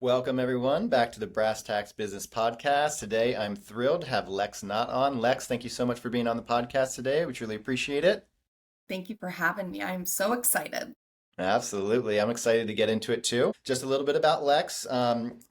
Welcome, everyone, back to the Brass Tacks Business Podcast. Today, I'm thrilled to have Lex Knott on. Lex, thank you so much for being on the podcast today. We truly appreciate it. Thank you for having me. I'm so excited. Absolutely. I'm excited to get into it too. Just a little bit about Lex.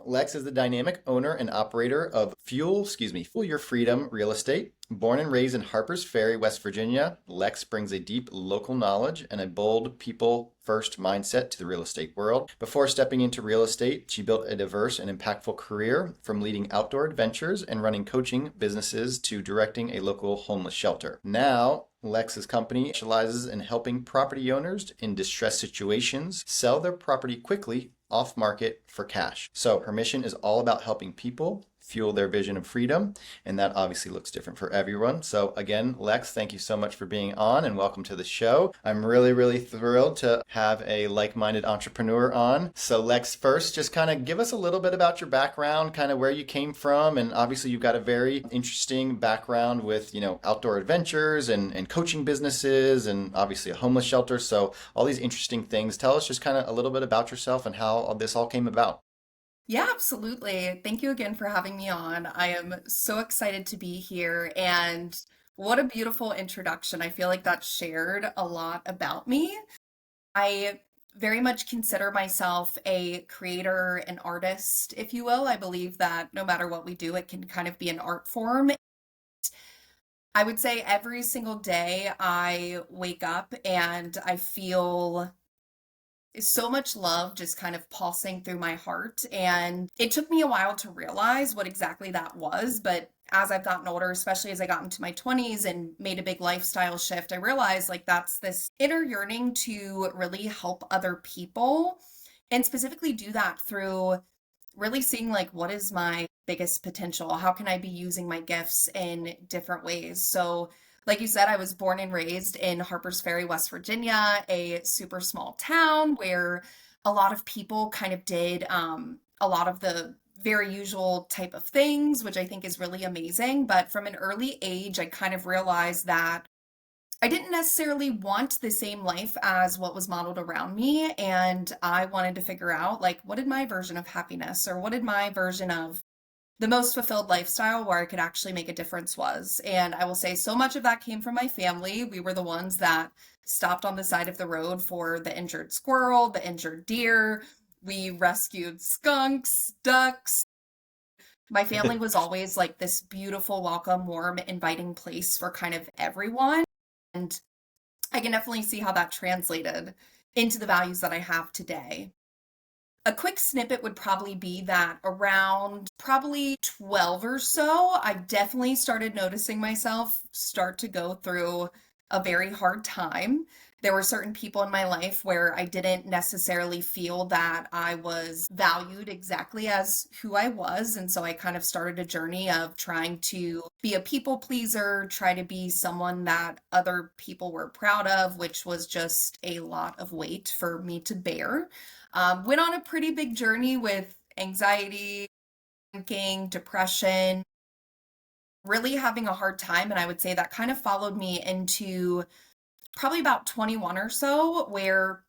Lex is the dynamic owner and operator of Fuel Your Freedom Real Estate. Born and raised in Harpers Ferry, West Virginia, Lex brings a deep local knowledge and a bold people-first mindset to the real estate world. Before stepping into real estate, she built a diverse and impactful career, from leading outdoor adventures and running coaching businesses to directing a local homeless shelter. Now, Lex's company specializes in helping property owners in distressed situations sell their property quickly off market for cash. So her mission is all about helping people fuel their vision of freedom, and that obviously looks different for everyone. So again, Lex, thank you so much for being on and welcome to the show. I'm really thrilled to have a like-minded entrepreneur on. So Lex, first, just kind of give us a little bit about your background, kind of where you came from, and obviously you've got a very interesting background with, outdoor adventures and coaching businesses and obviously a homeless shelter. So all these interesting things. Tell us just kind of a little bit about yourself and how this all came about. Yeah, absolutely. Thank you again for having me on. I am so excited to be here, and what a beautiful introduction. I feel like that shared a lot about me. I very much consider myself a creator, an artist, if you will. I believe that no matter what we do, it can kind of be an art form. I would say every single day I wake up and I feel so much love just kind of pulsing through my heart. And it took me a while to realize what exactly that was. But as I've gotten older, especially as I got into my 20s and made a big lifestyle shift, I realized like that's this inner yearning to really help other people, and specifically do that through really seeing like what is my biggest potential? How can I be using my gifts in different ways? So like you said, I was born and raised in Harpers Ferry, West Virginia, a super small town where a lot of people kind of did a lot of the very usual type of things, which I think is really amazing. But from an early age, I kind of realized that I didn't necessarily want the same life as what was modeled around me. And I wanted to figure out, like, what did my version of happiness, or what did my version of the most fulfilled lifestyle where I could actually make a difference was. And I will say so much of that came from my family. We were the ones that stopped on the side of the road for the injured squirrel, the injured deer. We rescued skunks, ducks. My family was always like this beautiful, welcome, warm, inviting place for kind of everyone. And I can definitely see how that translated into the values that I have today. A quick snippet would probably be that around probably 12 or so, I definitely started noticing myself start to go through a very hard time. There were certain people in my life where I didn't necessarily feel that I was valued exactly as who I was. And so I kind of started a journey of trying to be a people pleaser, try to be someone that other people were proud of, which was just a lot of weight for me to bear. Went on a pretty big journey with anxiety, thinking, depression, really having a hard time. And I would say that kind of followed me into probably about 21 or so, where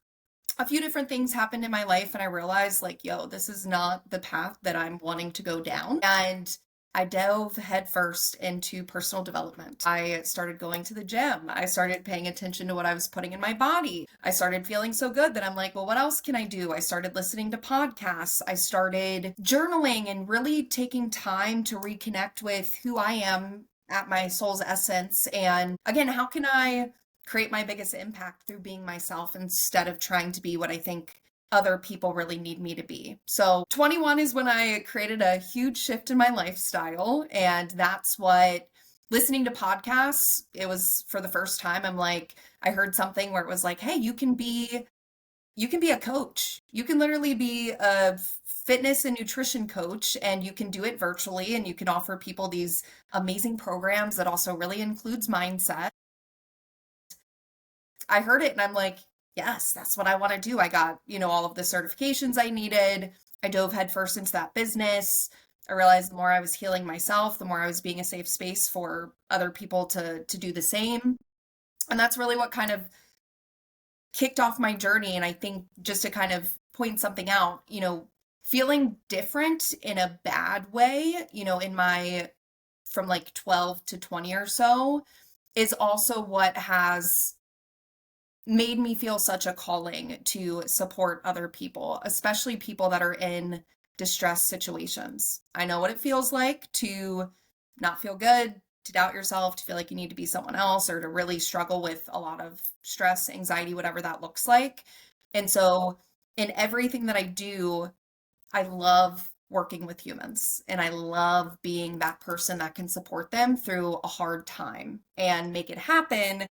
a few different things happened in my life. And I realized like, yo, this is not the path that I'm wanting to go down. And I dove headfirst into personal development. I started going to the gym. I started paying attention to what I was putting in my body. I started feeling so good that I'm like, well, what else can I do? I started listening to podcasts. I started journaling and really taking time to reconnect with who I am at my soul's essence. And again, how can I create my biggest impact through being myself instead of trying to be what I think other people really need me to be. So 21 is when I created a huge shift in my lifestyle. And that's what listening to podcasts, it was for the first time. I'm like, I heard something where it was like, hey, you can be a coach. You can literally be a fitness and nutrition coach, and you can do it virtually, and you can offer people these amazing programs that also really includes mindset. I heard it and I'm like, yes, that's what I want to do. I got, all of the certifications I needed. I dove headfirst into that business, I realized the more I was healing myself, the more I was being a safe space for other people to do the same. And that's really what kind of kicked off my journey. And I think just to kind of point something out, feeling different in a bad way, in my from like 12 to 20 or so is also what has made me feel such a calling to support other people, especially people that are in distress situations. I know what it feels like to not feel good, to doubt yourself, to feel like you need to be someone else, or to really struggle with a lot of stress, anxiety, whatever that looks like. And so, in everything that I do, I love working with humans and I love being that person that can support them through a hard time and make it happen,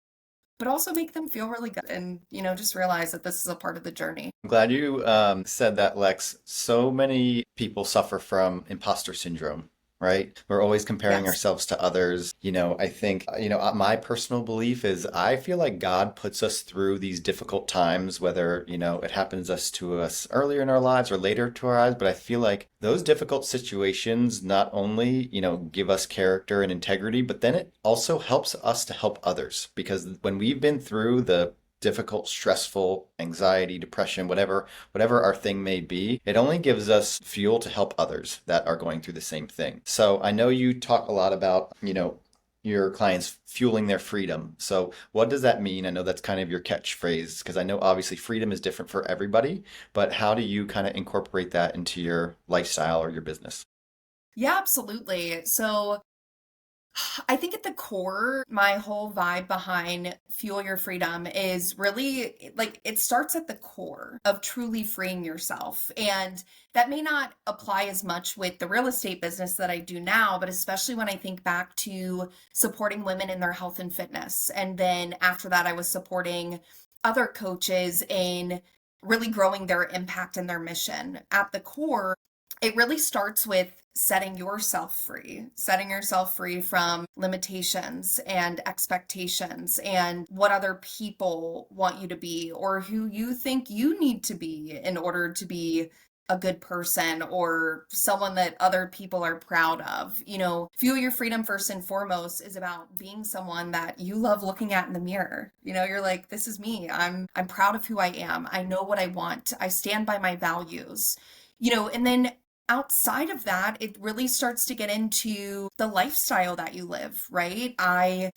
but also make them feel really good and, just realize that this is a part of the journey. I'm glad you said that, Lex. So many people suffer from imposter syndrome, right? We're always comparing Yes. ourselves to others. I think, my personal belief is I feel like God puts us through these difficult times, whether, it happens to us earlier in our lives or later to our lives. But I feel like those difficult situations not only, give us character and integrity, but then it also helps us to help others. Because when we've been through the difficult, stressful, anxiety, depression, whatever our thing may be, it only gives us fuel to help others that are going through the same thing. So I know you talk a lot about, your clients fueling their freedom. So what does that mean? I know that's kind of your catchphrase because I know obviously freedom is different for everybody, but how do you kind of incorporate that into your lifestyle or your business? Yeah, absolutely. So I think at the core, my whole vibe behind Fuel Your Freedom is really like it starts at the core of truly freeing yourself. And that may not apply as much with the real estate business that I do now, but especially when I think back to supporting women in their health and fitness. And then after that, I was supporting other coaches in really growing their impact and their mission. At the core, it really starts with setting yourself free from limitations and expectations and what other people want you to be or who you think you need to be in order to be a good person or someone that other people are proud of. Fuel Your Freedom first and foremost is about being someone that you love looking at in the mirror. You're like, this is me. I'm proud of who I am. I know what I want. I stand by my values. And then outside of that, it really starts to get into the lifestyle that you live, right? I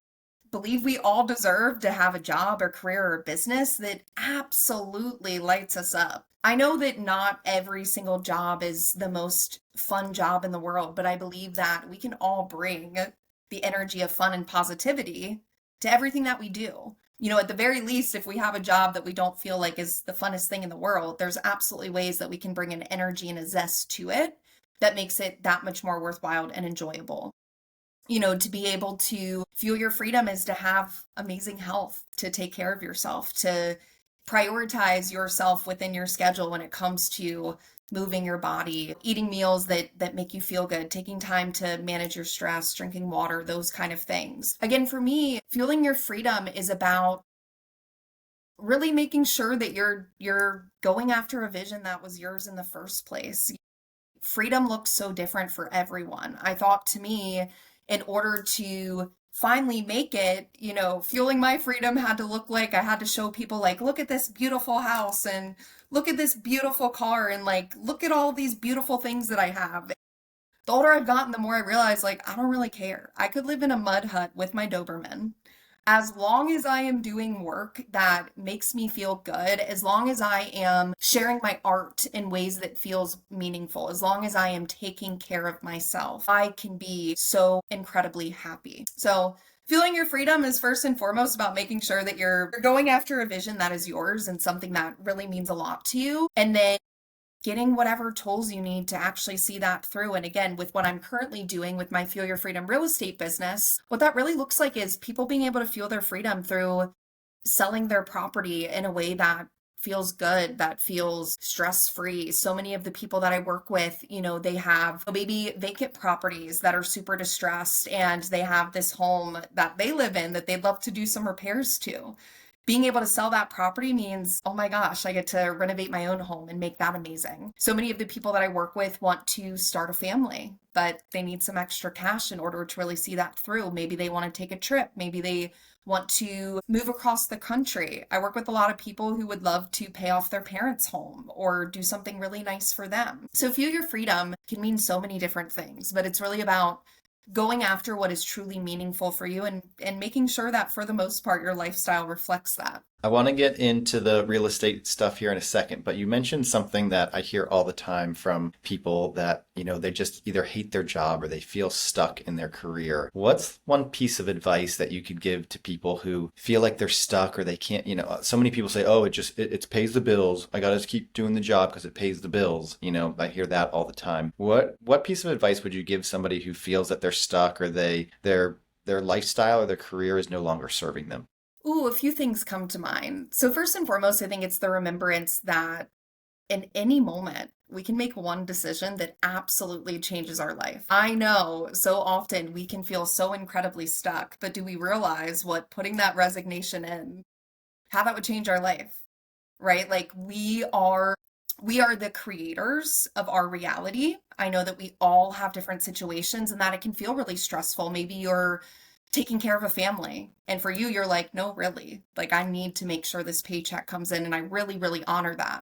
believe we all deserve to have a job or career or business that absolutely lights us up. I know that not every single job is the most fun job in the world, but I believe that we can all bring the energy of fun and positivity to everything that we do. At the very least, if we have a job that we don't feel like is the funnest thing in the world, there's absolutely ways that we can bring an energy and a zest to it that makes it that much more worthwhile and enjoyable. To be able to fuel your freedom is to have amazing health, to take care of yourself, to prioritize yourself within your schedule when it comes to moving your body, eating meals that make you feel good, taking time to manage your stress, drinking water, those kind of things. Again, for me, fueling your freedom is about really making sure that you're going after a vision that was yours in the first place. Freedom looks so different for everyone. I thought to me, in order to finally make it, fueling my freedom had to look like I had to show people, like, look at this beautiful house and look at this beautiful car and like, look at all these beautiful things that I have. The older I've gotten, the more I realize, like, I don't really care. I could live in a mud hut with my Doberman. As long as I am doing work that makes me feel good, as long as I am sharing my art in ways that feels meaningful, as long as I am taking care of myself, I can be so incredibly happy. So, feeling your freedom is first and foremost about making sure that you're going after a vision that is yours and something that really means a lot to you. And then getting whatever tools you need to actually see that through. And again, with what I'm currently doing with my Fuel Your Freedom real estate business, what that really looks like is people being able to fuel their freedom through selling their property in a way that feels good, that feels stress free. So many of the people that I work with, they have maybe vacant properties that are super distressed and they have this home that they live in that they'd love to do some repairs to. Being able to sell that property means, oh my gosh, I get to renovate my own home and make that amazing. So many of the people that I work with want to start a family, but they need some extra cash in order to really see that through. Maybe they want to take a trip. Maybe they want to move across the country. I work with a lot of people who would love to pay off their parents' home or do something really nice for them. So Fuel Your Freedom can mean so many different things, but it's really about going after what is truly meaningful for you and making sure that for the most part your lifestyle reflects that. I want to get into the real estate stuff here in a second, but you mentioned something that I hear all the time from people that, they just either hate their job or they feel stuck in their career. What's one piece of advice that you could give to people who feel like they're stuck or they can't, so many people say, oh, it pays the bills. I got to keep doing the job because it pays the bills. I hear that all the time. What piece of advice would you give somebody who feels that they're stuck or their lifestyle or their career is no longer serving them? Ooh, a few things come to mind. So first and foremost, I think it's the remembrance that in any moment, we can make one decision that absolutely changes our life. I know so often we can feel so incredibly stuck, but do we realize what putting that resignation in, how that would change our life, right? Like we are the creators of our reality. I know that we all have different situations and that it can feel really stressful. Maybe you're taking care of a family. And for you, you're like, no, really, like I need to make sure this paycheck comes in. And I really, really honor that.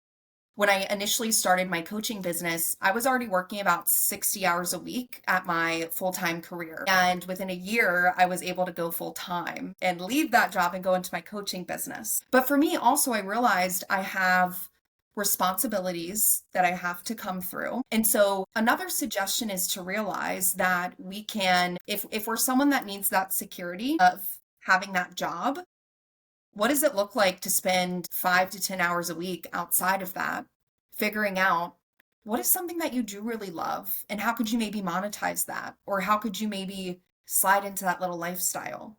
When I initially started my coaching business, I was already working about 60 hours a week at my full-time career. And within a year, I was able to go full-time and leave that job and go into my coaching business. But for me, also, I realized I have responsibilities that I have to come through. And so another suggestion is to realize that we can, if we're someone that needs that security of having that job, what does it look like to spend 5 to 10 hours a week outside of that, figuring out what is something that you do really love and how could you maybe monetize that? Or how could you maybe slide into that little lifestyle?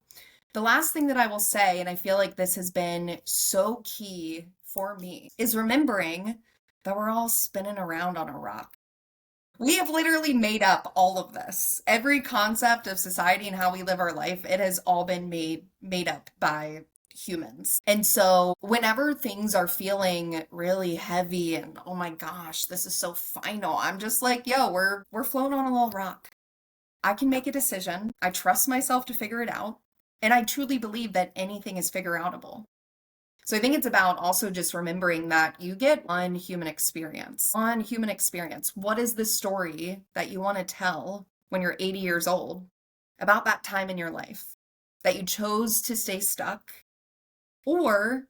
The last thing that I will say, and I feel like this has been so key for me, is remembering that we're all spinning around on a rock. We have literally made up all of this. Every concept of society and how we live our life, it has all been made up by humans. And so whenever things are feeling really heavy and oh my gosh, this is so final, I'm just like, yo, we're floating on a little rock. I can make a decision. I trust myself to figure it out. And I truly believe that anything is figure outable. So I think it's about also just remembering that you get one human experience. One human experience. What is the story that you want to tell when you're 80 years old about that time in your life that you chose to stay stuck or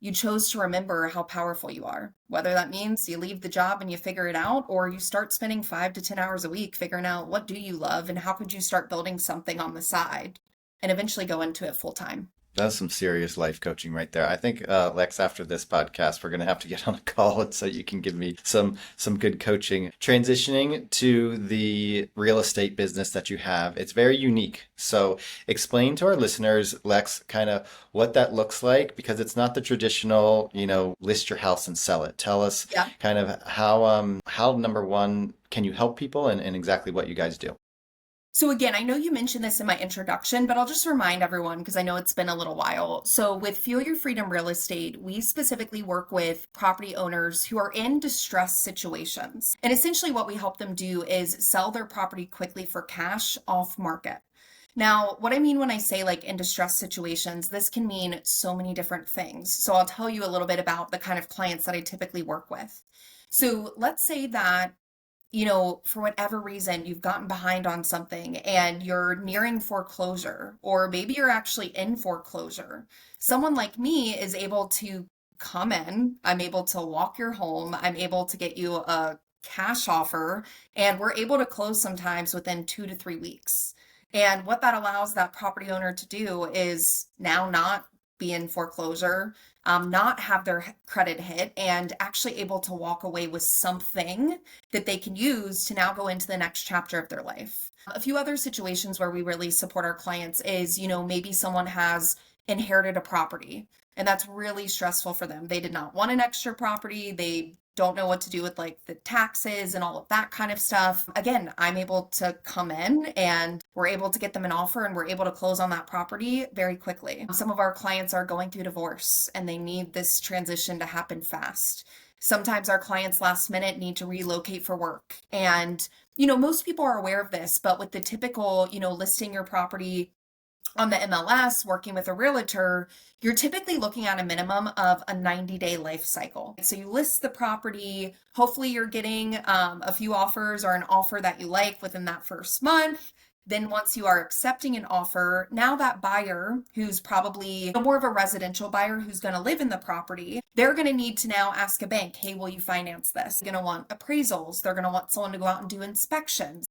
you chose to remember how powerful you are? Whether that means you leave the job and you figure it out, or you start spending 5 to 10 hours a week figuring out what do you love and how could you start building something on the side and eventually go into it full time. That's some serious life coaching right there. I think, Lex, after this podcast, we're going to have to get on a call and so you can give me some good coaching. Transitioning to the real estate business that you have, it's very unique. So explain to our listeners, Lex, kind of what that looks like, because it's not the traditional, list your house and sell it. Tell us Yeah. kind of how number one, can you help people and exactly what you guys do? So again, I know you mentioned this in my introduction, but I'll just remind everyone because I know it's been a little while. So with Fuel Your Freedom Real Estate, we specifically work with property owners who are in distress situations. And essentially what we help them do is sell their property quickly for cash off market. Now, what I mean when I say like in distress situations, this can mean so many different things. So I'll tell you a little bit about the kind of clients that I typically work with. So let's say that for whatever reason, you've gotten behind on something and you're nearing foreclosure, or maybe you're actually in foreclosure. Someone like me is able to come in, I'm able to walk your home, I'm able to get you a cash offer, and we're able to close sometimes within 2 to 3 weeks. And what that allows that property owner to do is now not be in foreclosure, not have their credit hit, and actually able to walk away with something that they can use to now go into the next chapter of their life. A few other situations where we really support our clients is, maybe someone has inherited a property and that's really stressful for them. They did not want an extra property. They don't know what to do with like the taxes and all of that kind of stuff. Again, I'm able to come in and we're able to get them an offer and we're able to close on that property very quickly. Some of our clients are going through divorce and they need this transition to happen fast. Sometimes our clients last minute need to relocate for work. And, most people are aware of this, but with the typical, listing your property on the MLS, working with a realtor, you're typically looking at a minimum of a 90-day life cycle. So you list the property, hopefully you're getting a few offers or an offer that you like within that first month. Then once you are accepting an offer, now that buyer who's probably more of a residential buyer who's going to live in the property, they're going to need to now ask a bank, hey, will you finance this? They're going to want appraisals. They're going to want someone to go out and do inspections.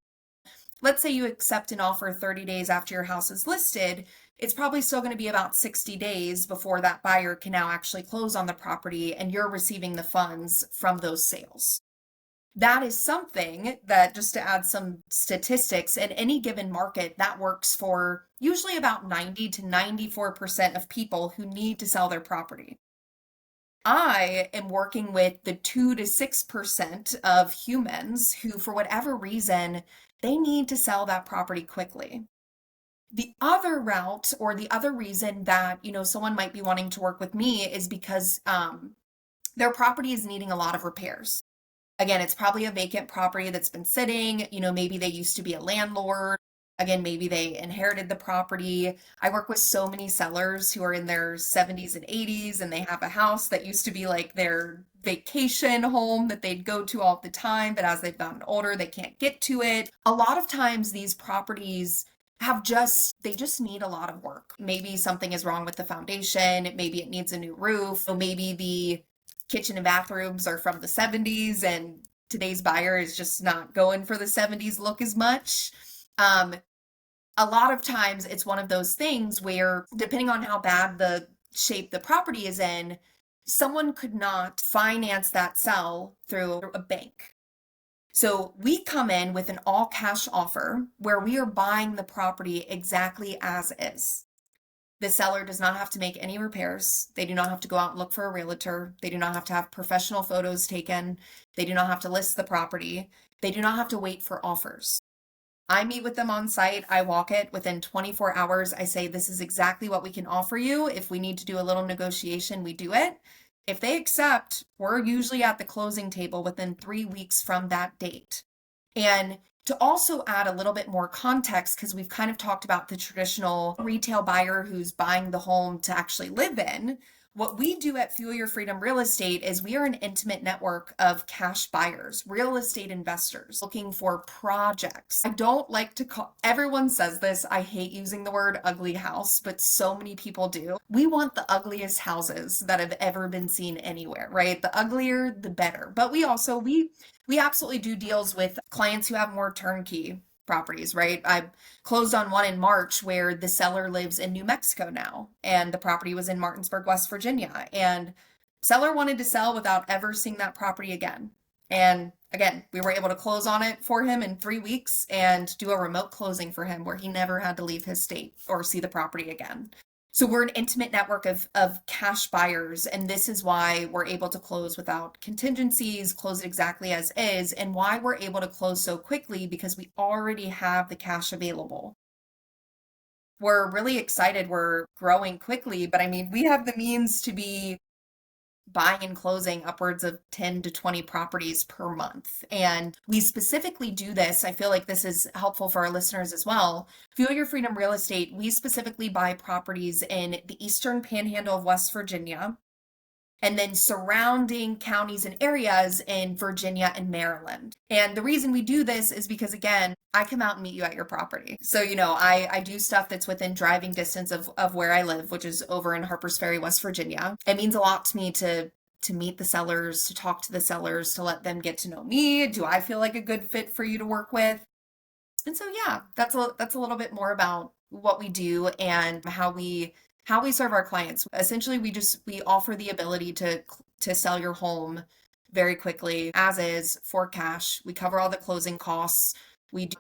Let's say you accept an offer 30 days after your house is listed, it's probably still going to be about 60 days before that buyer can now actually close on the property and you're receiving the funds from those sales. That is something that, just to add some statistics, in any given market, that works for usually about 90 to 94% of people who need to sell their property. I am working with the 2 to 6% of humans who, for whatever reason, they need to sell that property quickly. The other route or the other reason that, someone might be wanting to work with me is because their property is needing a lot of repairs. Again, it's probably a vacant property that's been sitting, maybe they used to be a landlord. Again, maybe they inherited the property. I work with so many sellers who are in their 70s and 80s and they have a house that used to be like their vacation home that they'd go to all the time, but as they've gotten older, they can't get to it. A lot of times these properties they just need a lot of work. Maybe something is wrong with the foundation. Maybe it needs a new roof. Or maybe the kitchen and bathrooms are from the 70s and today's buyer is just not going for the 70s look as much. A lot of times it's one of those things where, depending on how bad the shape the property is in, someone could not finance that sell through a bank. So we come in with an all cash offer where we are buying the property exactly as is. The seller does not have to make any repairs. They do not have to go out and look for a realtor. They do not have to have professional photos taken. They do not have to list the property. They do not have to wait for offers. I meet with them on site. I walk it within 24 hours. I say, this is exactly what we can offer you. If we need to do a little negotiation, we do it. If they accept, we're usually at the closing table within 3 weeks from that date. And to also add a little bit more context, because we've kind of talked about the traditional retail buyer who's buying the home to actually live in, what we do at Fuel Your Freedom Real Estate is we are an intimate network of cash buyers, real estate investors looking for projects. I don't like to call, everyone says this, I hate using the word ugly house, but so many people do. We want the ugliest houses that have ever been seen anywhere, right? The uglier, the better. But we also, we absolutely do deals with clients who have more turnkey properties, right? I closed on one in March where the seller lives in New Mexico now, and the property was in Martinsburg, West Virginia, and seller wanted to sell without ever seeing that property again. And again, we were able to close on it for him in 3 weeks and do a remote closing for him where he never had to leave his state or see the property again. So we're an intimate network of cash buyers, and this is why we're able to close without contingencies, close it exactly as is, and why we're able to close so quickly, because we already have the cash available. We're really excited. We're growing quickly, but I mean, we have the means to be buying and closing upwards of 10 to 20 properties per month. And we specifically do this. I feel like this is helpful for our listeners as well. Fuel Your Freedom Real Estate, we specifically buy properties in the eastern panhandle of West Virginia, and then surrounding counties and areas in Virginia and Maryland. And the reason we do this is because, again, I come out and meet you at your property. So, I do stuff that's within driving distance of where I live, which is over in Harpers Ferry, West Virginia. It means a lot to me to meet the sellers, to talk to the sellers, to let them get to know me. Do I feel like a good fit for you to work with? And so, yeah, that's a little bit more about what we do and how we serve our clients. Essentially, we offer the ability to sell your home very quickly, as is, for cash. We cover all the closing costs.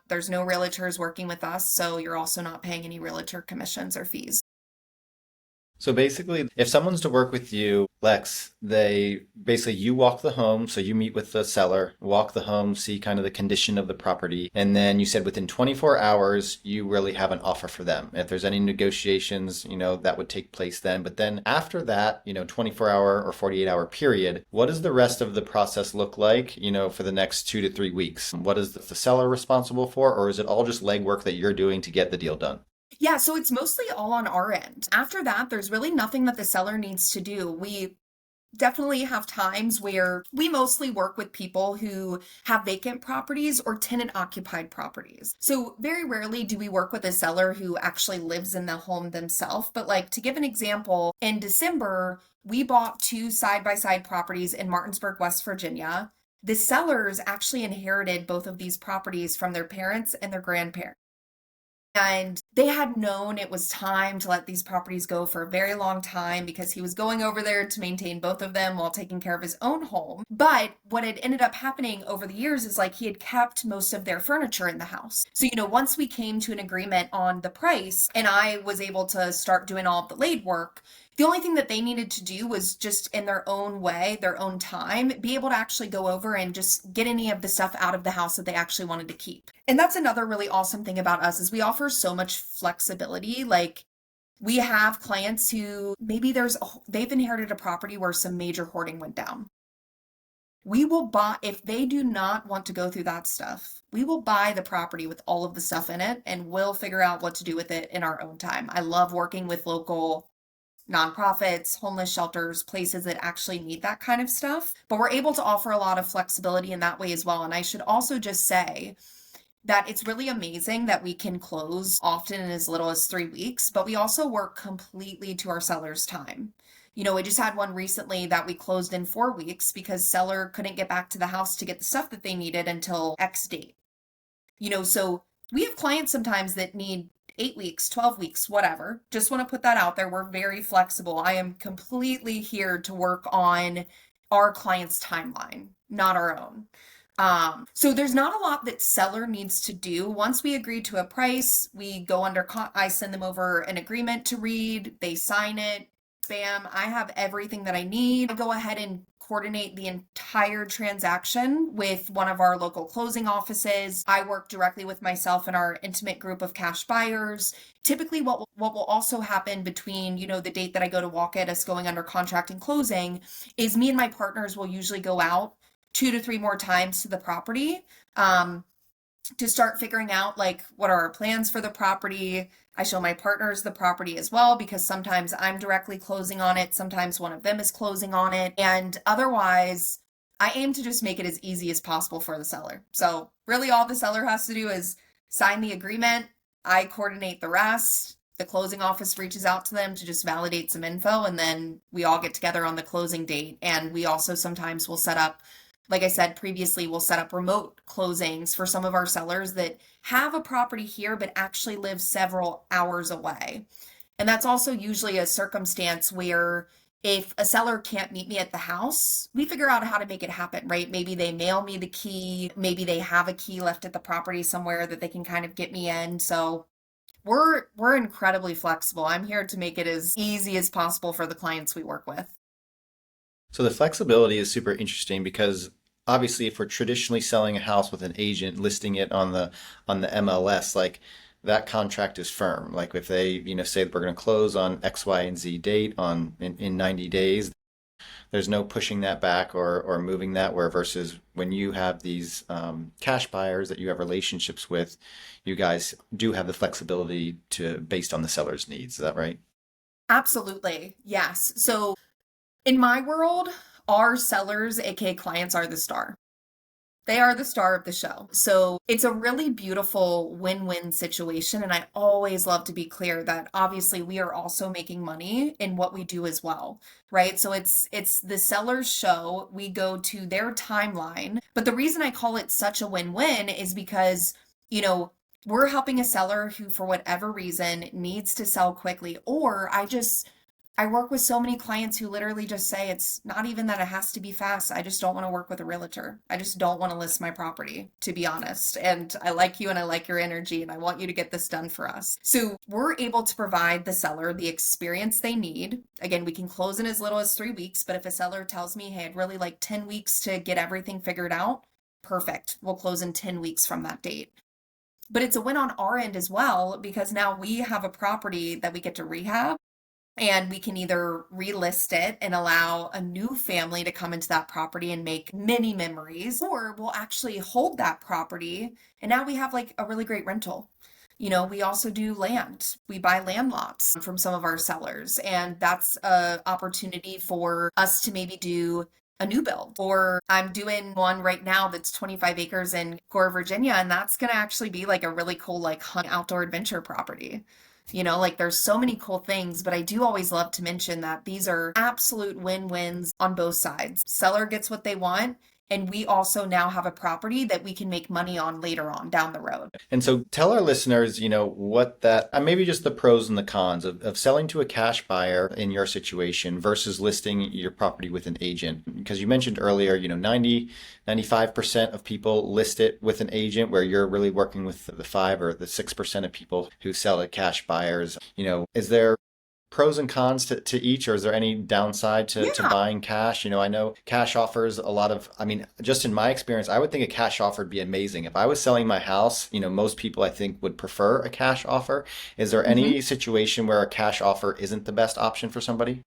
There's no realtors working with us, so you're also not paying any realtor commissions or fees. So basically, if someone's to work with you, Lex, you walk the home. So you meet with the seller, walk the home, see kind of the condition of the property. And then you said within 24 hours, you really have an offer for them. If there's any negotiations, that would take place then. But then after that, 24-hour or 48-hour period, what does the rest of the process look like, for the next 2 to 3 weeks? What is the seller responsible for? Or is it all just legwork that you're doing to get the deal done? Yeah, so it's mostly all on our end. After that, there's really nothing that the seller needs to do. We definitely have times where we mostly work with people who have vacant properties or tenant occupied properties. So very rarely do we work with a seller who actually lives in the home themselves. But like to give an example, in December, we bought two side-by-side properties in Martinsburg, West Virginia. The sellers actually inherited both of these properties from their parents and their grandparents. And they had known it was time to let these properties go for a very long time because he was going over there to maintain both of them while taking care of his own home. But what had ended up happening over the years is like he had kept most of their furniture in the house. So, once we came to an agreement on the price and I was able to start doing all of the laid work, the only thing that they needed to do was just in their own way, their own time, be able to actually go over and just get any of the stuff out of the house that they actually wanted to keep. And that's another really awesome thing about us is we offer so much flexibility. Like we have clients who maybe they've inherited a property where some major hoarding went down. We will buy, if they do not want to go through that stuff, we will buy the property with all of the stuff in it and we'll figure out what to do with it in our own time. I love working with local nonprofits, homeless shelters, places that actually need that kind of stuff. But we're able to offer a lot of flexibility in that way as well. And I should also just say that it's really amazing that we can close often in as little as 3 weeks, but we also work completely to our seller's time. We just had one recently that we closed in 4 weeks because seller couldn't get back to the house to get the stuff that they needed until X date. So we have clients sometimes that need 8 weeks, 12 weeks, whatever. Just want to put that out there. We're very flexible. I am completely here to work on our client's timeline, not our own. So there's not a lot that seller needs to do. Once we agree to a price, we go under, I send them over an agreement to read, they sign it, bam, I have everything that I need. I go ahead and coordinate the entire transaction with one of our local closing offices. I work directly with myself and our intimate group of cash buyers. Typically what will also happen between, the date that I go to walk it, us going under contract and closing, is me and my partners will usually go out 2 to 3 more times to the property to start figuring out like what are our plans for the property. I show my partners the property as well because sometimes I'm directly closing on it, sometimes one of them is closing on it, and otherwise I aim to just make it as easy as possible for the seller. So really all the seller has to do is sign the agreement, I coordinate the rest, the closing office reaches out to them to just validate some info, and then we all get together on the closing date. And we also sometimes will set up, like I said previously, we'll set up remote closings for some of our sellers that have a property here but actually live several hours away. And that's also usually a circumstance where if a seller can't meet me at the house, we figure out how to make it happen, right? Maybe they mail me the key, maybe they have a key left at the property somewhere that they can kind of get me in. So we're incredibly flexible. I'm here to make it as easy as possible for the clients we work with. So the flexibility is super interesting because obviously if we're traditionally selling a house with an agent listing it on the MLS, like that contract is firm. Like if they, say we're going to close on X, Y, and Z date in 90 days, there's no pushing that back or moving that, where versus when you have these cash buyers that you have relationships with, you guys do have the flexibility to based on the seller's needs. Is that right? Absolutely. Yes. So in my world, our sellers, aka clients, are the star. They are the star of the show. So it's a really beautiful win-win situation. And I always love to be clear that obviously we are also making money in what we do as well, right? So it's the seller's show. We go to their timeline. But the reason I call it such a win-win is because, we're helping a seller who, for whatever reason, needs to sell quickly, or I just I work with so many clients who literally just say it's not even that it has to be fast. I just don't want to work with a realtor. I just don't want to list my property, to be honest. And I like you and I like your energy and I want you to get this done for us. So we're able to provide the seller the experience they need. Again, we can close in as little as 3 weeks, but if a seller tells me, hey, I'd really like 10 weeks to get everything figured out, perfect. We'll close in 10 weeks from that date. But it's a win on our end as well, because now we have a property that we get to rehab. And we can either relist it and allow a new family to come into that property and make many memories, or we'll actually hold that property. And now we have like a really great rental. We also do land. We buy land lots from some of our sellers, and that's a opportunity for us to maybe do a new build. Or I'm doing one right now that's 25 acres in Core, Virginia, and that's going to actually be like a really cool like hunt outdoor adventure property. Like there's so many cool things, but I do always love to mention that these are absolute win-wins on both sides. Seller gets what they want, and we also now have a property that we can make money on later on down the road. And so tell our listeners, what that, maybe just the pros and the cons of selling to a cash buyer in your situation versus listing your property with an agent. Because you mentioned earlier, 95% of people list it with an agent, where you're really working with the 5 or the 6% of people who sell to cash buyers. Is there pros and cons to each, or is there any downside to Yeah. buying cash? I know cash offers a lot of, just in my experience, I would think a cash offer would be amazing. If I was selling my house, most people I think would prefer a cash offer. Is there any situation where a cash offer isn't the best option for somebody?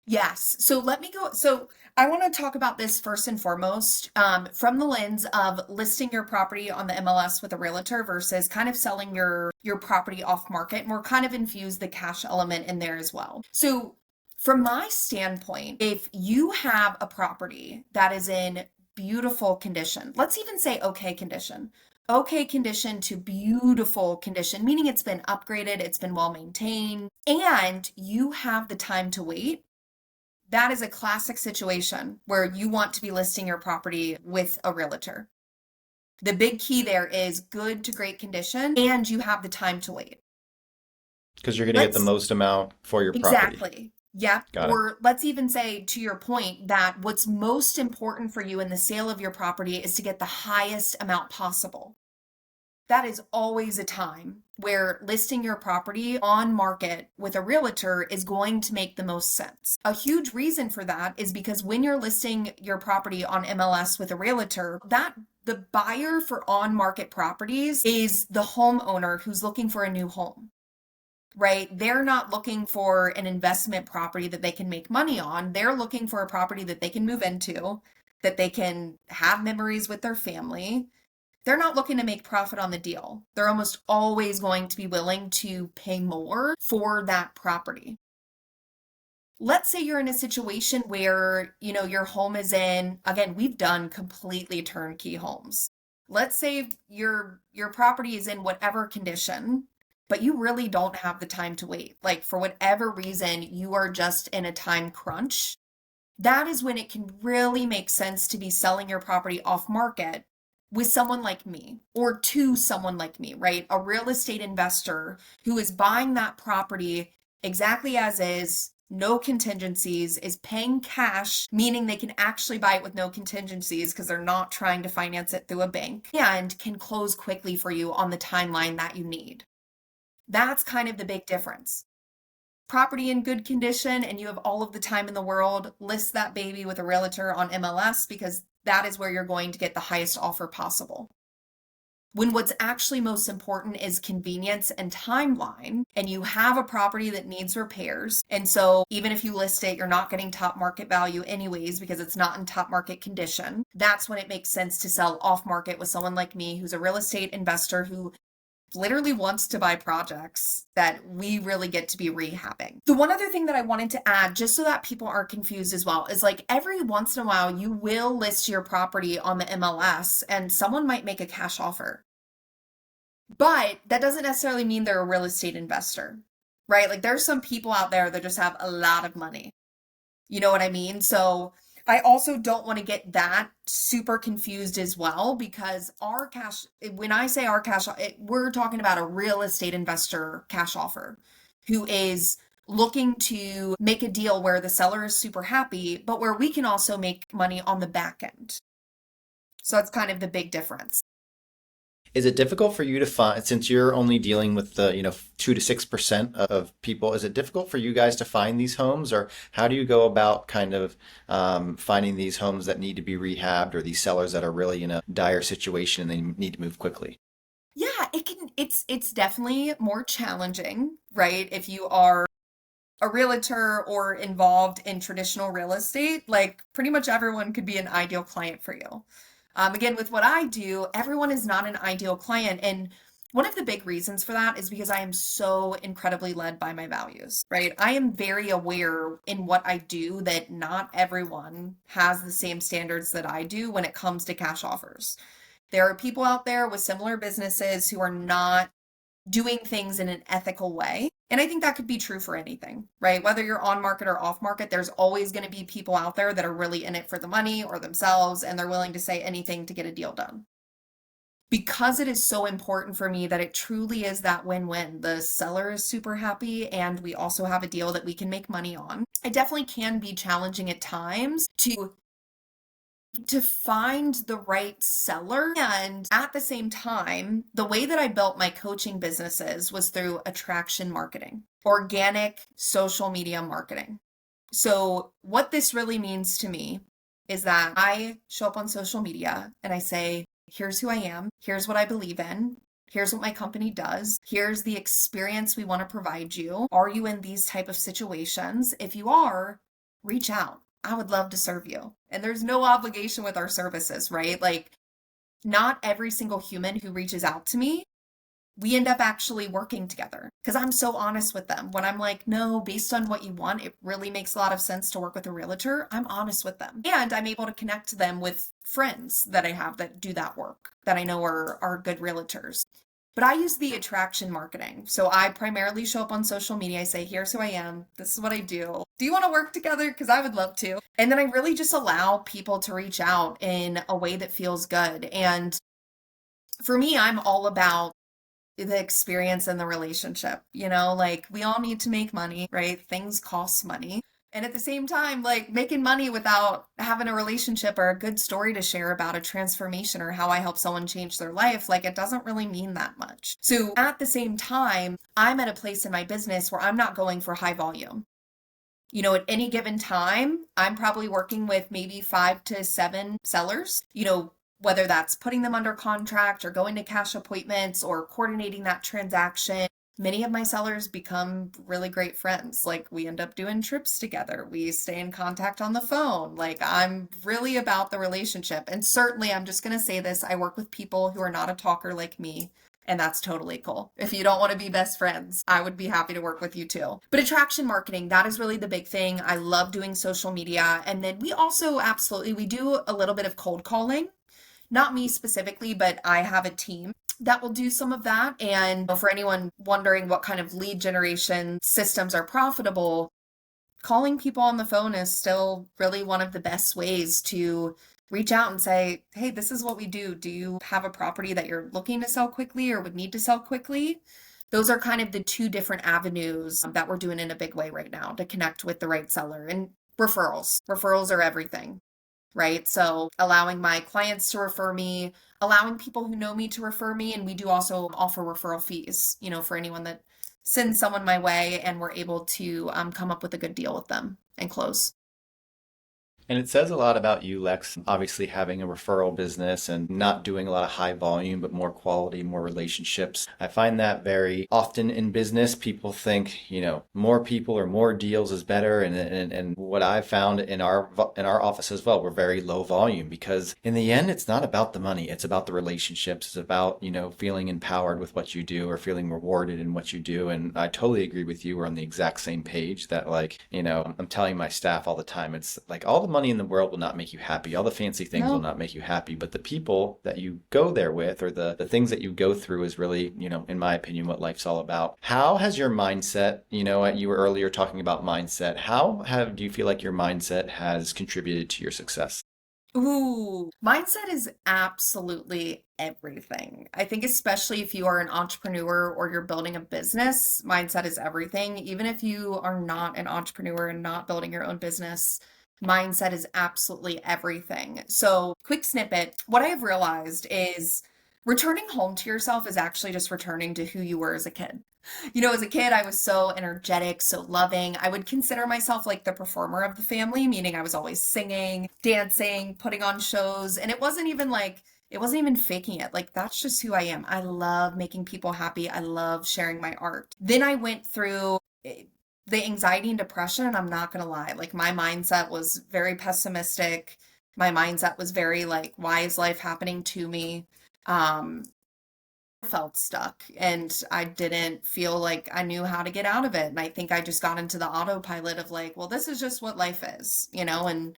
Yes. So let me go. So I want to talk about this first and foremost from the lens of listing your property on the MLS with a realtor versus kind of selling your property off market. And we're kind of infuse the cash element in there as well. So from my standpoint, if you have a property that is in beautiful condition, let's even say okay condition. Okay condition to beautiful condition, meaning it's been upgraded, it's been well maintained, and you have the time to wait. That is a classic situation where you want to be listing your property with a realtor. The big key there is good to great condition, and you have the time to wait. Because you're going to get the most amount for your property. Exactly. Yeah. Got it. Or let's even say, to your point, that what's most important for you in the sale of your property is to get the highest amount possible. That is always a time where listing your property on market with a realtor is going to make the most sense. A huge reason for that is because when you're listing your property on MLS with a realtor, the buyer for on market properties is the homeowner who's looking for a new home. Right? They're not looking for an investment property that they can make money on. They're looking for a property that they can move into, that they can have memories with their family. They're not looking to make profit on the deal. They're almost always going to be willing to pay more for that property. Let's say you're in a situation where, your home is in, again, we've done completely turnkey homes. Let's say your property is in whatever condition, but you really don't have the time to wait. Like for whatever reason, you are just in a time crunch. That is when it can really make sense to be selling your property off market with someone like me, or to someone like me, right? A real estate investor who is buying that property exactly as is, no contingencies, is paying cash, meaning they can actually buy it with no contingencies because they're not trying to finance it through a bank, and can close quickly for you on the timeline that you need. That's kind of the big difference. Property in good condition and you have all of the time in the world, list that baby with a realtor on MLS, because that is where you're going to get the highest offer possible. When what's actually most important is convenience and timeline, and you have a property that needs repairs, and so even if you list it, you're not getting top market value anyways because it's not in top market condition, that's when it makes sense to sell off market with someone like me who's a real estate investor who literally wants to buy projects that we really get to be rehabbing. The one other thing that I wanted to add, just so that people aren't confused as well, is like every once in a while you will list your property on the MLS and someone might make a cash offer. But that doesn't necessarily mean they're a real estate investor, right? Like there's some people out there that just have a lot of money. You know what I mean? So I also don't want to get that super confused as well, because our cash, when I say our cash, we're talking about a real estate investor cash offer who is looking to make a deal where the seller is super happy, but where we can also make money on the back end. So that's kind of the big difference. Is it difficult for you to find, since you're only dealing with the, 2 to 6% of people, is it difficult for you guys to find these homes, or how do you go about kind of finding these homes that need to be rehabbed, or these sellers that are really in a dire situation and they need to move quickly? Yeah, it's definitely more challenging, right? If you are a realtor or involved in traditional real estate, like pretty much everyone could be an ideal client for you. Again, with what I do, everyone is not an ideal client. And one of the big reasons for that is because I am so incredibly led by my values, right? I am very aware in what I do that not everyone has the same standards that I do when it comes to cash offers. There are people out there with similar businesses who are not doing things in an ethical way. And I think that could be true for anything, right? Whether you're on market or off market, there's always going to be people out there that are really in it for the money or themselves, and they're willing to say anything to get a deal done. Because it is so important for me that it truly is that win-win. The seller is super happy and we also have a deal that we can make money on. It definitely can be challenging at times to find the right seller. And at the same time, the way that I built my coaching businesses was through attraction marketing, organic social media marketing. So what this really means to me is that I show up on social media and I say, here's who I am, here's what I believe in, here's what my company does, here's the experience we want to provide you. Are you in these type of situations? If you are, reach out. I would love to serve you. And there's no obligation with our services, right? Like, not every single human who reaches out to me, we end up actually working together because I'm so honest with them. When I'm like, no, based on what you want, it really makes a lot of sense to work with a realtor. I'm honest with them. And I'm able to connect them with friends that I have that do that work that I know are good realtors. But I use the attraction marketing. So I primarily show up on social media. I say, here's who I am. This is what I do. Do you want to work together? Because I would love to. And then I really just allow people to reach out in a way that feels good. And for me, I'm all about the experience and the relationship. Like we all need to make money, right? Things cost money. And at the same time, like making money without having a relationship or a good story to share about a transformation or how I help someone change their life, like it doesn't really mean that much. So at the same time, I'm at a place in my business where I'm not going for high volume. At any given time, I'm probably working with maybe 5 to 7 sellers, whether that's putting them under contract or going to cash appointments or coordinating that transaction. Many of my sellers become really great friends. Like we end up doing trips together. We stay in contact on the phone. Like I'm really about the relationship. And certainly I'm just going to say this. I work with people who are not a talker like me. And that's totally cool. If you don't want to be best friends, I would be happy to work with you too. But attraction marketing, that is really the big thing. I love doing social media. And then we also we do a little bit of cold calling. Not me specifically, but I have a team that will do some of that. And for anyone wondering what kind of lead generation systems are profitable, calling people on the phone is still really one of the best ways to reach out and say, hey, this is what we do. Do you have a property that you're looking to sell quickly or would need to sell quickly? Those are kind of the 2 different avenues that we're doing in a big way right now to connect with the right seller. And referrals. Referrals are everything. Right? So allowing my clients to refer me, allowing people who know me to refer me. And we do also offer referral fees, for anyone that sends someone my way and we're able to come up with a good deal with them and close. And it says a lot about you, Lex, obviously having a referral business and not doing a lot of high volume, but more quality, more relationships. I find that very often in business, people think, more people or more deals is better. And what I've found in our office as well, we're very low volume because in the end, it's not about the money. It's about the relationships. It's about, feeling empowered with what you do or feeling rewarded in what you do. And I totally agree with you. We're on the exact same page that I'm telling my staff all the time, it's like all the money in the world will not make you happy. All the fancy things will not make you happy, but the people that you go there with or the things that you go through is really, in my opinion, what life's all about. How has your mindset, you were earlier talking about mindset. Do you feel like your mindset has contributed to your success? Ooh, mindset is absolutely everything. I think, especially if you are an entrepreneur or you're building a business, mindset is everything. Even if you are not an entrepreneur and not building your own business, mindset is absolutely everything. So, quick snippet, what I have realized is returning home to yourself is actually just returning to who you were as a kid. As a kid, I was so energetic, so loving. I would consider myself like the performer of the family, meaning I was always singing, dancing, putting on shows. And it wasn't even faking it. Like, that's just who I am. I love making people happy. I love sharing my art. Then I went through the anxiety and depression, and I'm not going to lie. Like, my mindset was very pessimistic. My mindset was very like, why is life happening to me? Um, felt stuck and I didn't feel like I knew how to get out of it. And I think I just got into the autopilot of like, well, this is just what life is, and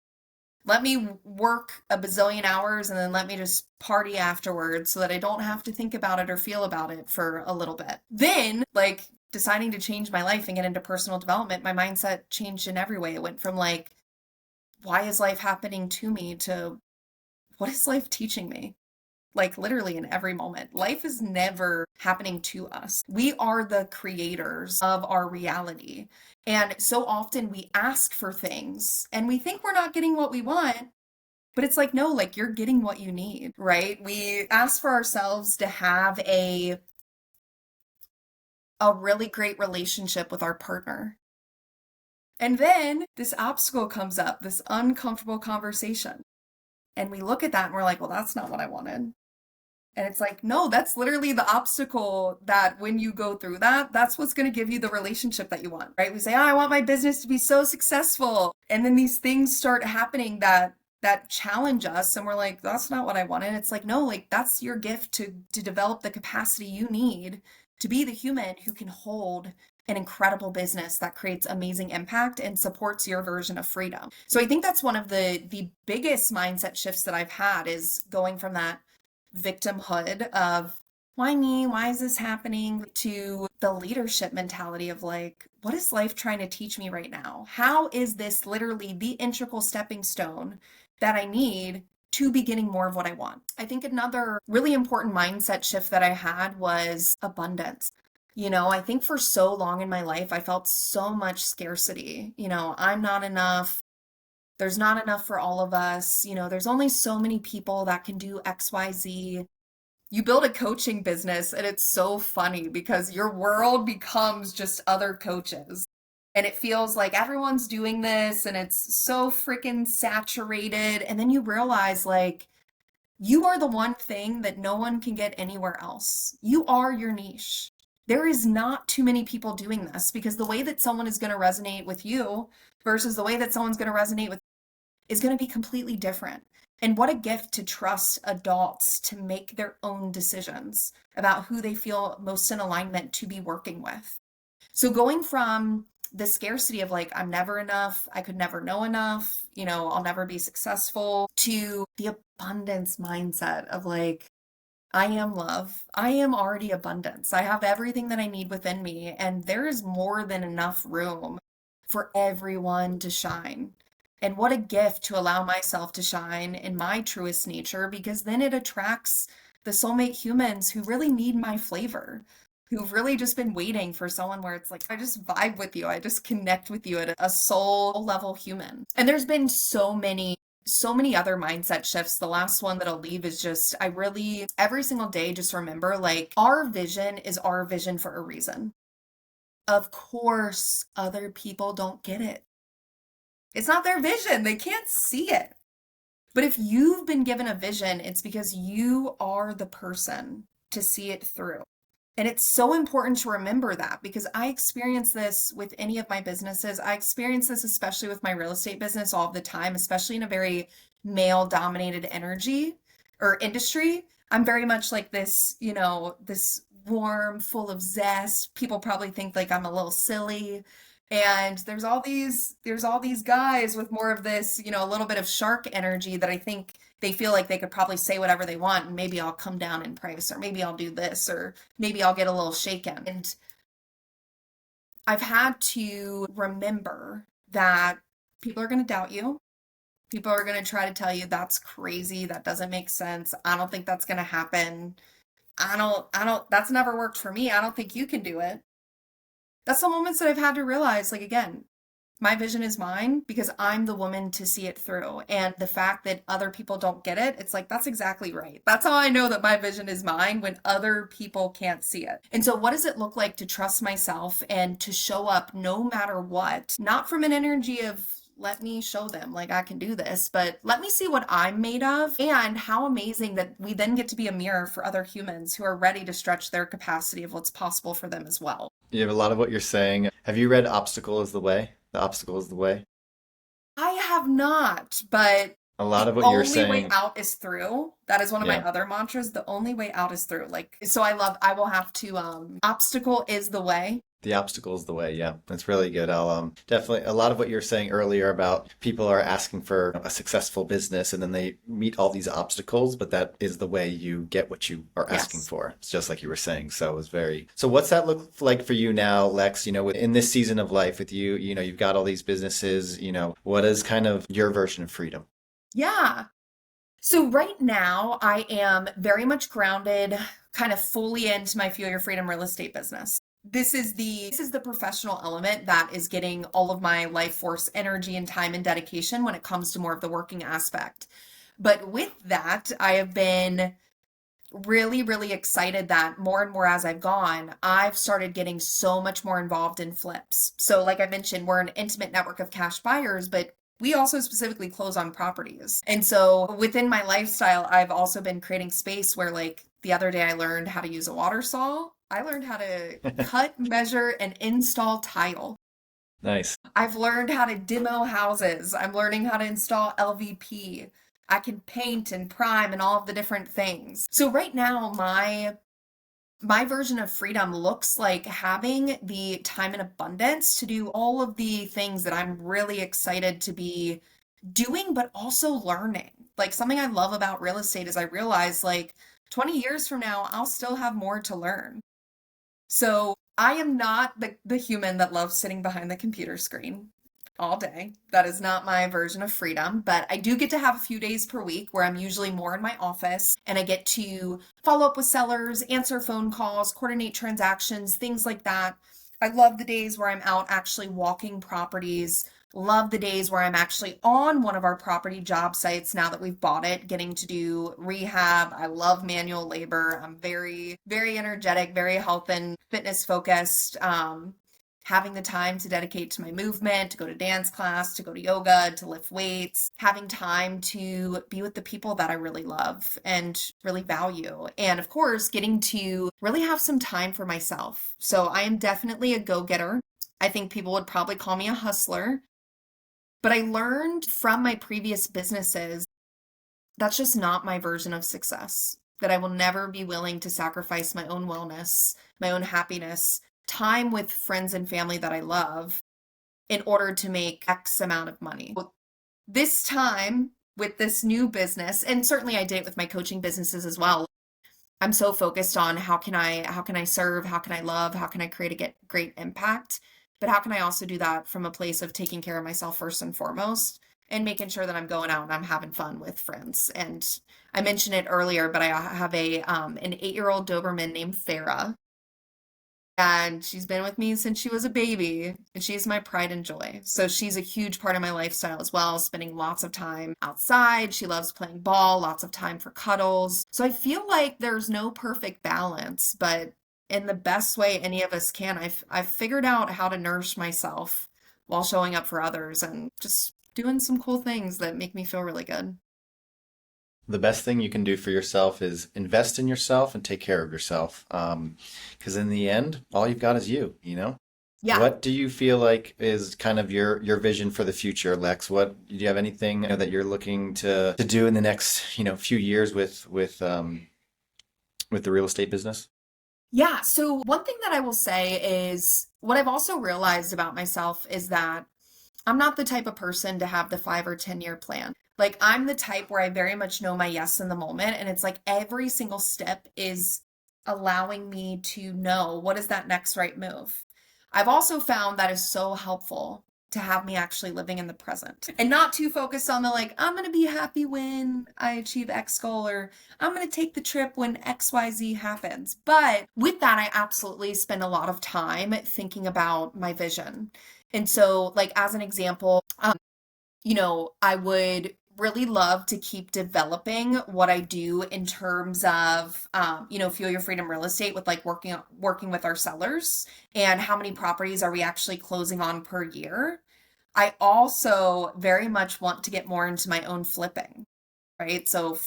let me work a bazillion hours and then let me just party afterwards so that I don't have to think about it or feel about it for a little bit. Then, like, deciding to change my life and get into personal development, my mindset changed in every way. It went from like, why is life happening to me to what is life teaching me? Like literally in every moment. Life is never happening to us. We are the creators of our reality. And so often we ask for things and we think we're not getting what we want, but it's like, no, like you're getting what you need, right? We ask for ourselves to have a really great relationship with our partner. And then this obstacle comes up, this uncomfortable conversation. And we look at that and we're like, well, that's not what I wanted. And it's like, no, that's literally the obstacle that when you go through that, that's what's going to give you the relationship that you want, right? We say, oh, I want my business to be so successful. And then these things start happening that challenge us and we're like, that's not what I wanted. It's like, no, like that's your gift to develop the capacity you need to be the human who can hold an incredible business that creates amazing impact and supports your version of freedom. So I think that's one of the biggest mindset shifts that I've had is going from that victimhood of why me? Why is this happening? To the leadership mentality of like, what is life trying to teach me right now? How is this literally the integral stepping stone that I need to be getting more of what I want? I think another really important mindset shift that I had was abundance. I think for so long in my life, I felt so much scarcity. I'm not enough. There's not enough for all of us. There's only so many people that can do XYZ. You build a coaching business, and it's so funny because your world becomes just other coaches. And it feels like everyone's doing this, and it's so freaking saturated. And then you realize, like, you are the one thing that no one can get anywhere else. You are your niche. There is not too many people doing this because the way that someone is going to resonate with you versus the way that someone's going to resonate with is going to be completely different. And what a gift to trust adults to make their own decisions about who they feel most in alignment to be working with. So going from the scarcity of like, I'm never enough, I could never know enough, I'll never be successful, to the abundance mindset of like, I am love. I am already abundance. I have everything that I need within me, and there is more than enough room for everyone to shine. And what a gift to allow myself to shine in my truest nature, because then it attracts the soulmate humans who really need my flavor, who've really just been waiting for someone where it's like, I just vibe with you. I just connect with you at a soul level human. And there's been so many other mindset shifts. The last one that I'll leave is just, I really, every single day, just remember like our vision is our vision for a reason. Of course, other people don't get it. It's not their vision. They can't see it. But if you've been given a vision, it's because you are the person to see it through. And it's so important to remember that because I experience this with any of my businesses. I experience this especially with my real estate business all the time, especially in a very male dominated energy or industry. I'm very much like this, this warm, full of zest. People probably think like I'm a little silly. And there's all these guys with more of this, a little bit of shark energy that I think they feel like they could probably say whatever they want and maybe I'll come down in price or maybe I'll do this or maybe I'll get a little shaken. And I've had to remember that people are going to doubt you. People are going to try to tell you that's crazy, that doesn't make sense. I don't think that's going to happen. That's never worked for me. I don't think you can do it. That's the moments that I've had to realize, like, again, my vision is mine because I'm the woman to see it through. And the fact that other people don't get it, it's like, that's exactly right. That's how I know that my vision is mine when other people can't see it. And so, what does it look like to trust myself and to show up no matter what? Not from an energy of, let me show them like I can do this, but let me see what I'm made of. And how amazing that we then get to be a mirror for other humans who are ready to stretch their capacity of what's possible for them as well. You have a lot of what you're saying. Have you read Obstacle is the Way? The Obstacle is the Way? I have not, but A lot the of what you're only way saying, out is through. That is one of my yeah. other mantras. The only way out is through. Like, so I will have to, obstacle is the way. The obstacle is the way. Yeah, that's really good. I'll definitely a lot of what you were saying earlier about people are asking for a successful business and then they meet all these obstacles, but that is the way you get what you are asking Yes. for. It's just like you were saying. So it was very. So what's that look like for you now, Lex? In this season of life with you, you've got all these businesses. What is kind of your version of freedom? Yeah. So right now I am very much grounded, kind of fully into my Fuel Your Freedom real estate business. This is the professional element that is getting all of my life force, energy, and time and dedication when it comes to more of the working aspect. But with that, I have been really, really excited that more and more as I've gone, I've started getting so much more involved in flips. So, like I mentioned, we're an intimate network of cash buyers, but we also specifically close on properties. And so within my lifestyle, I've also been creating space where, like, the other day I learned how to use a water saw. I learned how to cut, measure, and install tile. Nice. I've learned how to demo houses. I'm learning how to install LVP. I can paint and prime and all of the different things. So right now, my version of freedom looks like having the time and abundance to do all of the things that I'm really excited to be doing, but also learning. Like, something I love about real estate is I realize, like, 20 years from now, I'll still have more to learn. So I am not the human that loves sitting behind the computer screen all day. That is not my version of freedom, but I do get to have a few days per week where I'm usually more in my office and I get to follow up with sellers, answer phone calls, coordinate transactions, things like that. I love the days where I'm out actually walking properties. Love the days where I'm actually on one of our property job sites now that we've bought it, getting to do rehab. I love manual labor. I'm very, very energetic, very health and fitness focused. Having the time to dedicate to my movement, to go to dance class, to go to yoga, to lift weights, having time to be with the people that I really love and really value. And of course, getting to really have some time for myself. So I am definitely a go-getter. I think people would probably call me a hustler. But I learned from my previous businesses that's just not my version of success. That I will never be willing to sacrifice my own wellness, my own happiness, time with friends and family that I love in order to make X amount of money. This time with this new business, and certainly I did it with my coaching businesses as well. I'm so focused on how can I serve, how can I love, how can I create a great impact, but how can I also do that from a place of taking care of myself first and foremost and making sure that I'm going out and I'm having fun with friends. And I mentioned it earlier, but I have an 8-year-old Doberman named Farah, and she's been with me since she was a baby, and she's my pride and joy. So she's a huge part of my lifestyle as well, spending lots of time outside. She loves playing ball, lots of time for cuddles. So I feel like there's no perfect balance, but in the best way any of us can, I've figured out how to nourish myself while showing up for others and just doing some cool things that make me feel really good. The best thing you can do for yourself is invest in yourself and take care of yourself. Because in the end, all you've got is you. Yeah. What do you feel like is kind of your vision for the future, Lex? Do you have anything that you're looking to do in the next few years with the real estate business? Yeah. So one thing that I will say is what I've also realized about myself is that I'm not the type of person to have the 5 or 10 year plan. Like, I'm the type where I very much know my yes in the moment. And it's like every single step is allowing me to know what is that next right move. I've also found that is so helpful to have me actually living in the present and not too focused on the like, I'm going to be happy when I achieve X goal, or I'm going to take the trip when XYZ happens. But with that, I absolutely spend a lot of time thinking about my vision. And so, like, as an example, I would really love to keep developing what I do in terms of, Fuel Your Freedom Real Estate with like working with our sellers and how many properties are we actually closing on per year. I also very much want to get more into my own flipping, right? So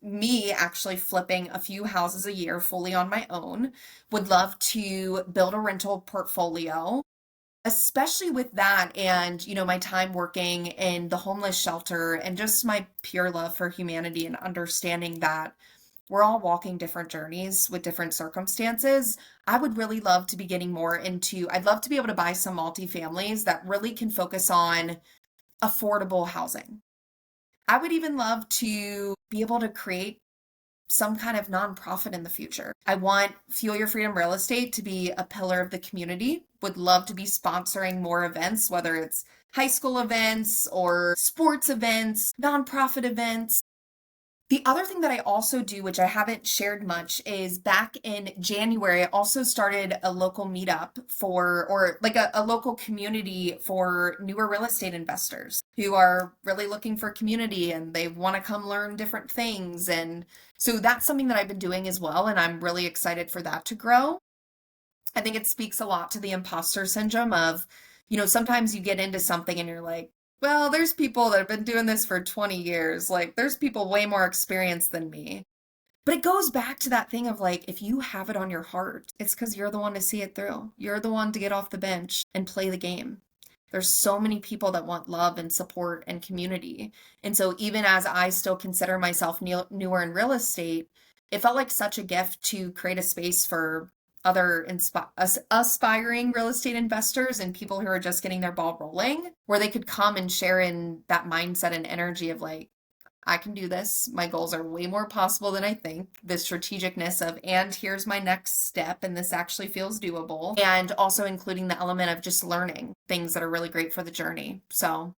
me actually flipping a few houses a year fully on my own. Would love to build a rental portfolio, especially with that, and my time working in the homeless shelter and just my pure love for humanity and understanding that we're all walking different journeys with different circumstances. I would really love to be getting more into, I'd love to be able to buy some multifamilies that really can focus on affordable housing. I would even love to be able to create some kind of nonprofit in the future. I want Fuel Your Freedom Real Estate to be a pillar of the community. Would love to be sponsoring more events, whether it's high school events or sports events, nonprofit events. The other thing that I also do, which I haven't shared much, is back in January, I also started a local meetup or like a local community for newer real estate investors who are really looking for community and they want to come learn different things. And so that's something that I've been doing as well. And I'm really excited for that to grow. I think it speaks a lot to the imposter syndrome of, sometimes you get into something and you're like, well, there's people that have been doing this for 20 years. Like, there's people way more experienced than me. But it goes back to that thing of like, if you have it on your heart, it's because you're the one to see it through. You're the one to get off the bench and play the game. There's so many people that want love and support and community. And so even as I still consider myself newer in real estate, it felt like such a gift to create a space for other aspiring real estate investors and people who are just getting their ball rolling, where they could come and share in that mindset and energy of like, I can do this. My goals are way more possible than I think. The strategicness of, and here's my next step, and this actually feels doable. And also including the element of just learning things that are really great for the journey. So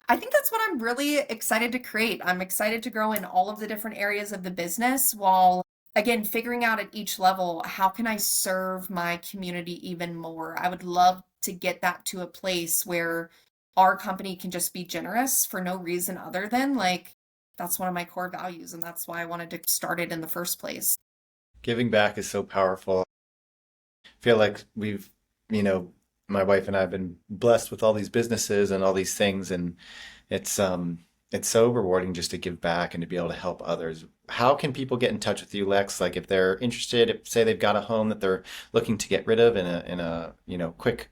I think that's what I'm really excited to create. I'm excited to grow in all of the different areas of the business while, again, figuring out at each level, how can I serve my community even more? I would love to get that to a place where our company can just be generous for no reason other than like, that's one of my core values, and that's why I wanted to start it in the first place. Giving back is so powerful. I feel like my wife and I have been blessed with all these businesses and all these things, and it's it's so rewarding just to give back and to be able to help others. How can people get in touch with you, Lex? Like if they're interested, if say they've got a home that they're looking to get rid of in a quick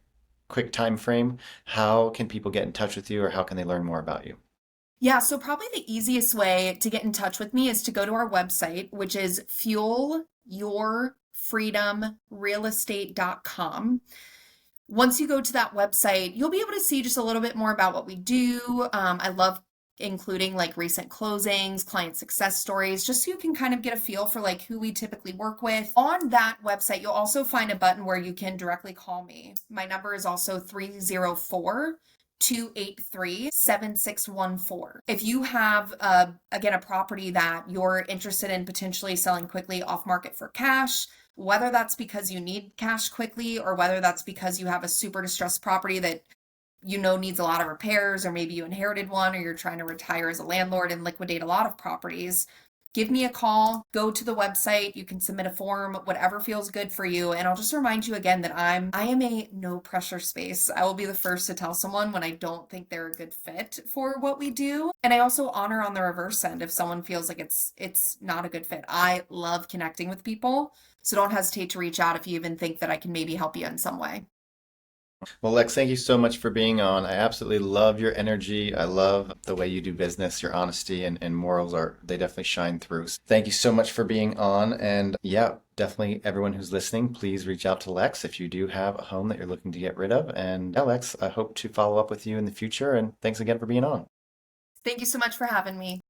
time frame, how can people get in touch with you or how can they learn more about you? Yeah, so probably the easiest way to get in touch with me is to go to our website, which is fuelyourfreedomrealestate.com. Once you go to that website, you'll be able to see just a little bit more about what we do. I love including like recent closings, client success stories, just so you can kind of get a feel for like who we typically work with. On that website, you'll also find a button where you can directly call me. My number is also 304-283-7614. If you have, again, a property that you're interested in potentially selling quickly off market for cash, whether that's because you need cash quickly or whether that's because you have a super distressed property that needs a lot of repairs, or maybe you inherited one or you're trying to retire as a landlord and liquidate a lot of properties, give me a call, go to the website, you can submit a form, whatever feels good for you. And I'll just remind you again that I am a no pressure space. I will be the first to tell someone when I don't think they're a good fit for what we do. And I also honor on the reverse end if someone feels like it's not a good fit. I love connecting with people. So don't hesitate to reach out if you even think that I can maybe help you in some way. Well, Lex, thank you so much for being on. I absolutely love your energy. I love the way you do business. Your honesty and morals they definitely shine through. So thank you so much for being on. And yeah, definitely everyone who's listening, please reach out to Lex if you do have a home that you're looking to get rid of. And yeah, Lex, I hope to follow up with you in the future. And thanks again for being on. Thank you so much for having me.